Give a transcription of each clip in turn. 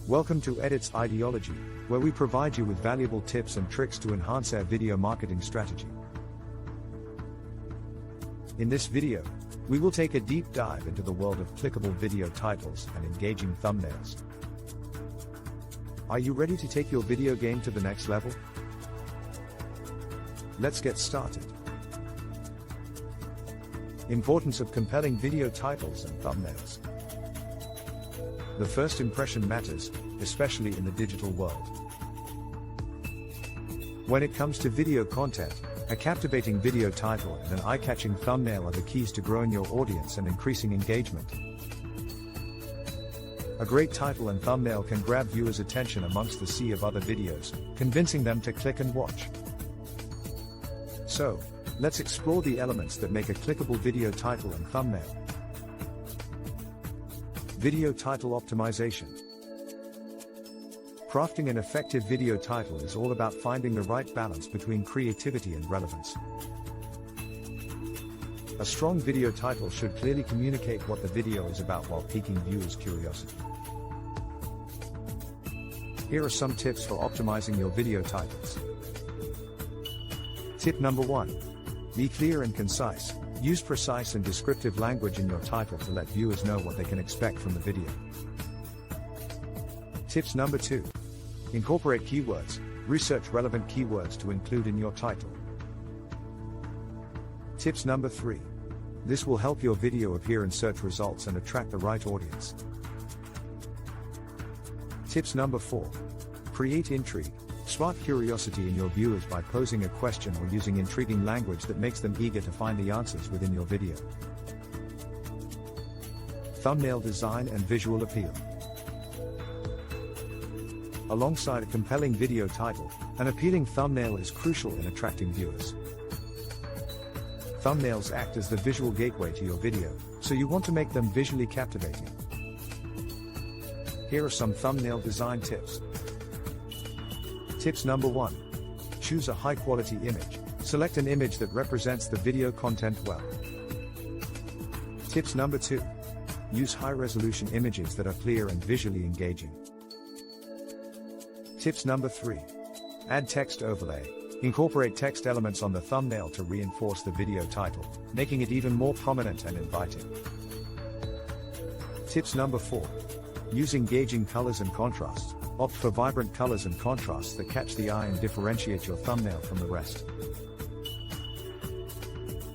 Welcome to Edit's Ideology, where we provide you with valuable tips and tricks to enhance our video marketing strategy. In this video, we will take a deep dive into the world of clickable video titles and engaging thumbnails. Are you ready to take your video game to the next level? Let's get started. Importance of compelling video titles and thumbnails. The first impression matters, especially in the digital world. When it comes to video content, a captivating video title and an eye-catching thumbnail are the keys to growing your audience and increasing engagement. A great title and thumbnail can grab viewers' attention amongst the sea of other videos, convincing them to click and watch. So, let's explore the elements that make a clickable video title and thumbnail. Video title optimization. Crafting an effective video title is all about finding the right balance between creativity and relevance. A strong video title should clearly communicate what the video is about while piquing viewers' curiosity. Here are some tips for optimizing your video titles. Tip number 1. Be clear and concise. Use precise and descriptive language in your title to let viewers know what they can expect from the video. Tips number 2. Incorporate keywords. Research relevant keywords to include in your title. Tips number 3. This will help your video appear in search results and attract the right audience. Tips number 4. Create intrigue. Spark curiosity in your viewers by posing a question or using intriguing language that makes them eager to find the answers within your video. Thumbnail design and visual appeal. Alongside a compelling video title, an appealing thumbnail is crucial in attracting viewers. Thumbnails act as the visual gateway to your video, so you want to make them visually captivating. Here are some thumbnail design tips. Tips number 1. Choose a high-quality image. Select an image that represents the video content well. Tips number 2. Use high-resolution images that are clear and visually engaging. Tips number 3. Add text overlay. Incorporate text elements on the thumbnail to reinforce the video title, making it even more prominent and inviting. Tips number 4. Use engaging colors and contrasts. Opt for vibrant colors and contrasts that catch the eye and differentiate your thumbnail from the rest.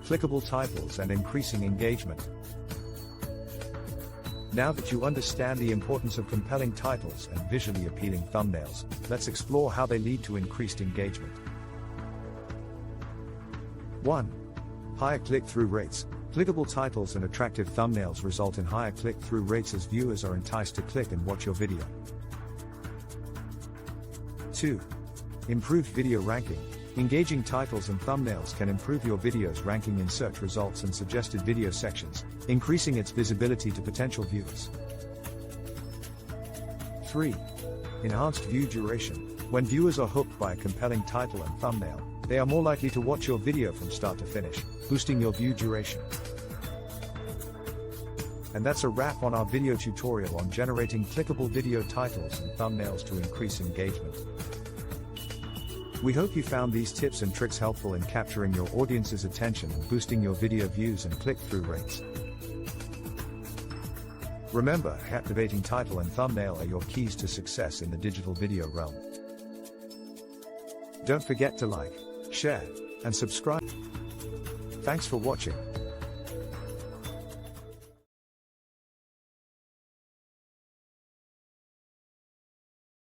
Clickable titles and increasing engagement. Now that you understand the importance of compelling titles and visually appealing thumbnails, let's explore how they lead to increased engagement. 1. Higher click-through rates. Clickable titles and attractive thumbnails result in higher click-through rates as viewers are enticed to click and watch your video. 2. Improved video ranking. Engaging titles and thumbnails can improve your video's ranking in search results and suggested video sections, increasing its visibility to potential viewers. 3. Enhanced view duration. When viewers are hooked by a compelling title and thumbnail, they are more likely to watch your video from start to finish, boosting your view duration. And that's a wrap on our video tutorial on generating clickable video titles and thumbnails to increase engagement. We hope you found these tips and tricks helpful in capturing your audience's attention and boosting your video views and click-through rates. Remember, a captivating title and thumbnail are your keys to success in the digital video realm. Don't forget to like, share, and subscribe. Thanks for watching.